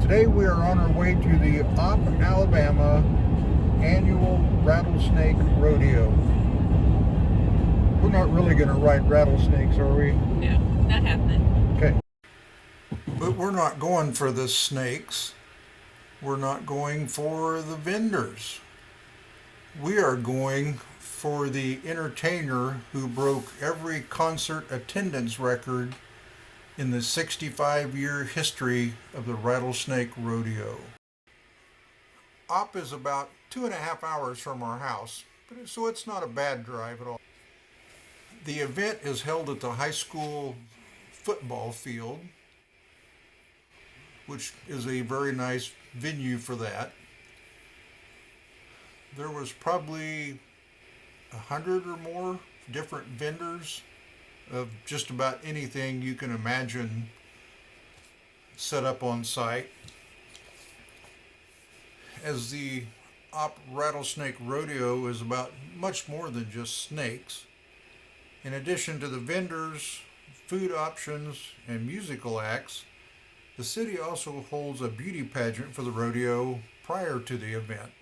Today we are on our way to the Opp, Alabama annual Rattlesnake Rodeo. We're not really going to ride rattlesnakes, are we? No, not happening. Okay. But we're not going for the snakes. We're not going for the vendors. We are going for the entertainer who broke every concert attendance record in the 65-year history of the Rattlesnake Rodeo. Opp is about 2.5 hours from our house, so it's not a bad drive at all. The event is held at the high school football field, which is a very nice venue for that. There was probably 100 or more different vendors of just about anything you can imagine set up on site. As the Opp Rattlesnake Rodeo is about much more than just snakes. In addition to the vendors, food options, and musical acts, the city also holds a beauty pageant for the rodeo prior to the event.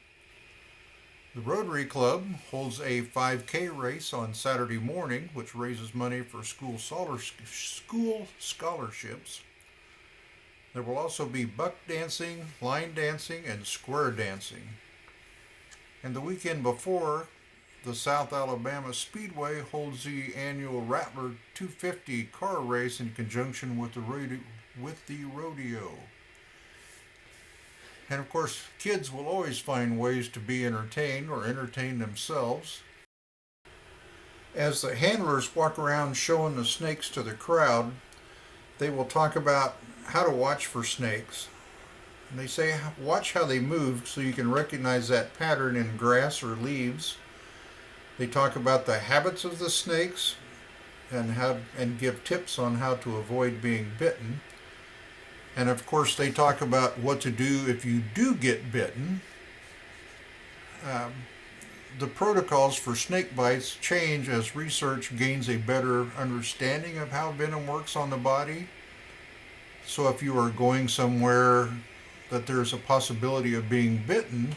The Rotary Club holds a 5K race on Saturday morning, which raises money for school scholarships. There will also be buck dancing, line dancing, and square dancing. And the weekend before, the South Alabama Speedway holds the annual Rattler 250 car race in conjunction with the rodeo. And of course, kids will always find ways to be entertained or entertain themselves. As the handlers walk around showing the snakes to the crowd, they will talk about how to watch for snakes. And they say, watch how they move so you can recognize that pattern in grass or leaves. They talk about the habits of the snakes and give tips on how to avoid being bitten. And of course, they talk about what to do if you do get bitten. The protocols for snake bites change as research gains a better understanding of how venom works on the body. So if you are going somewhere that there's a possibility of being bitten,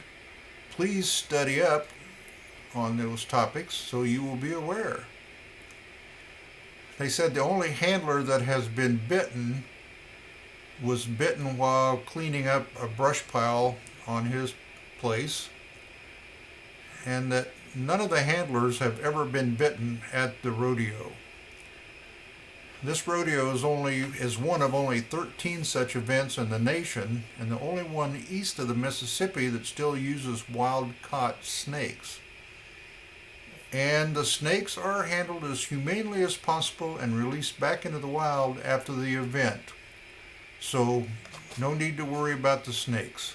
please study up on those topics so you will be aware. They said the only handler that has been bitten was bitten while cleaning up a brush pile on his place, and that none of the handlers have ever been bitten at the rodeo. This rodeo is one of only 13 such events in the nation, and the only one east of the Mississippi that still uses wild-caught snakes. And the snakes are handled as humanely as possible and released back into the wild after the event. So, no need to worry about the snakes.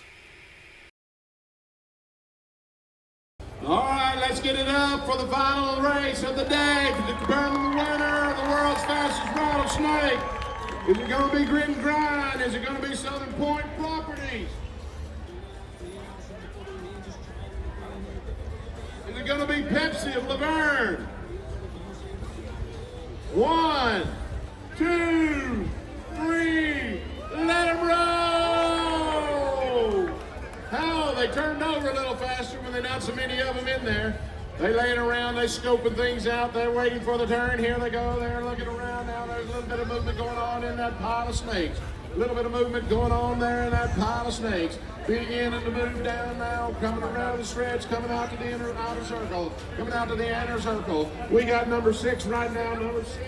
All right, let's get it up for the final race of the day to determine the winner of the world's fastest rattlesnake. Is it going to be Grit and Grind? Is it going to be Southern Point Properties? Is it going to be Pepsi of Laverne? 1, 2, 3, let them roll! How they turned over a little faster when there's not so many of them in there. They laying around, they scoping things out, they're waiting for the turn. Here they go, they're looking around now. There's a little bit of movement going on in that pile of snakes. A little bit of movement going on there in that pile of snakes. Beginning to move down now, coming around the stretch, coming out to the outer circle, coming out to the inner circle. We got number 6 right now, number 6.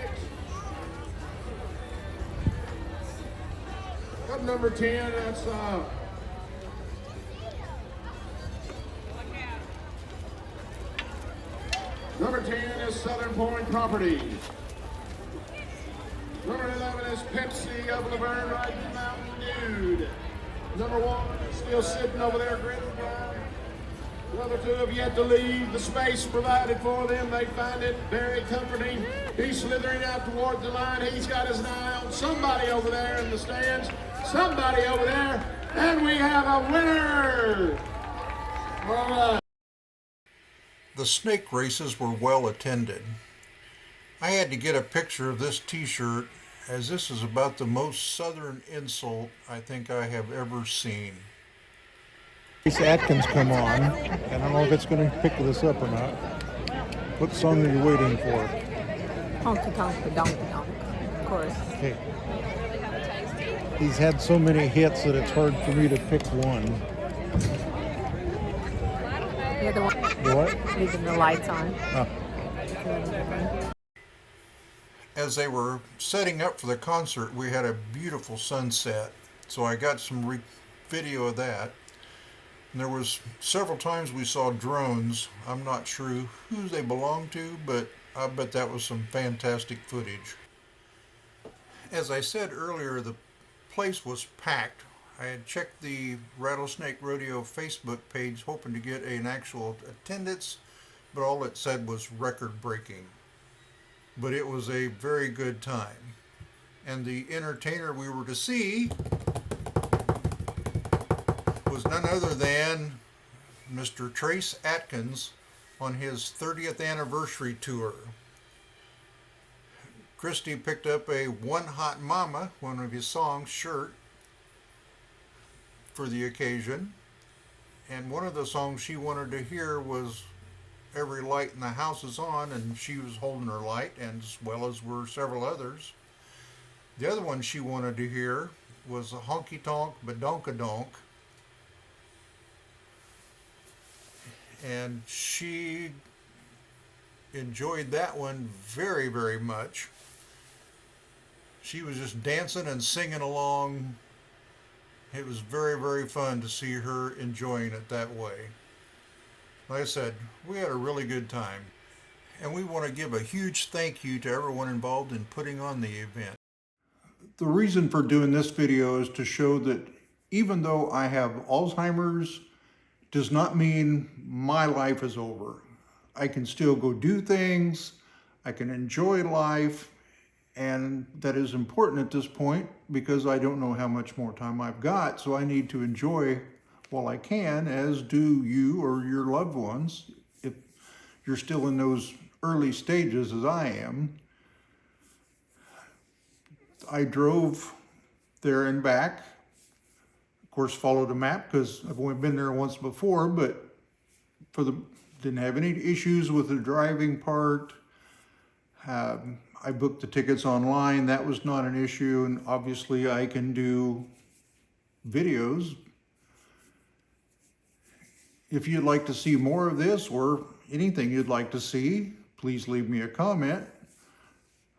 Got number 10, that's number 10 is Southern Point Properties. Number 11 is Pepsi of Laverne riding Mountain Dude. Number 1 is still sitting over there, Grit and Grind. The other 2 have yet to leave the space provided for them. They find it very comforting. He's slithering out towards the line. He's got his eye on somebody over there in the stands. Somebody over there. And we have a winner. All right. The snake races were well attended. I had to get a picture of this t-shirt as this is about the most southern insult I think I have ever seen. Trace Adkins come on. I don't know if it's going to pick this up or not. What song are you waiting for? Honky tonk, donkey donk, of course. Okay. He's had so many hits that it's hard for me to pick one. You're the one What? leaving the lights on. Oh. As they were setting up for the concert, we had a beautiful sunset, so I got some video of that. And there was several times we saw drones. I'm not sure who they belong to, but I bet that was some fantastic footage. As I said earlier, the place was packed. I had checked the Rattlesnake Rodeo Facebook page hoping to get an actual attendance, but all it said was record-breaking. But it was a very good time. And the entertainer we were to see was none other than Mr. Trace Adkins on his 30th anniversary tour. Christy picked up a One Hot Mama, one of his songs, shirt for the occasion. And one of the songs she wanted to hear was Every Light in the House is On, and she was holding her light, and as well as were several others. The other one she wanted to hear was a Honky Tonk Badonkadonk, and she enjoyed that one very, very much. She was just dancing and singing along. It was very, very fun to see her enjoying it that way. Like I said, we had a really good time, and we want to give a huge thank you to everyone involved in putting on the event. The reason for doing this video is to show that even though I have Alzheimer's, does not mean my life is over. I can still go do things, I can enjoy life, and that is important at this point because I don't know how much more time I've got, so I need to enjoy while I can, as do you or your loved ones, if you're still in those early stages as I am. I drove there and back, of course followed a map because I've only been there once before, but didn't have any issues with the driving part. I booked the tickets online, that was not an issue, and obviously I can do videos. If you'd like to see more of this or anything you'd like to see, please leave me a comment.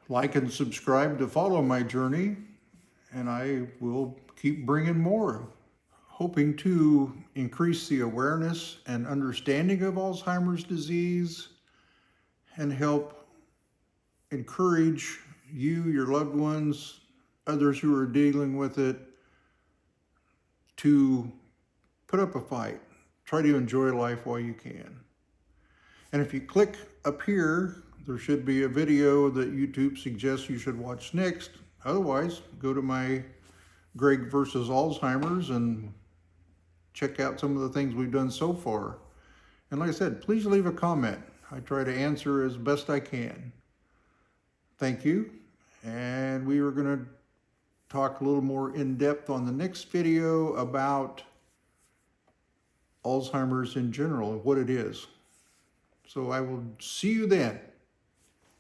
Like and subscribe to follow my journey, and I will keep bringing more, hoping to increase the awareness and understanding of Alzheimer's disease and help encourage you, your loved ones, others who are dealing with it, to put up a fight. Try to enjoy life while you can. And if you click up here, there should be a video that YouTube suggests you should watch next. Otherwise, go to my Greg versus Alzheimer's and check out some of the things we've done so far. And like I said, please leave a comment. I try to answer as best I can. Thank you. And we are going to talk a little more in depth on the next video about Alzheimer's in general and what it is. So I will see you then.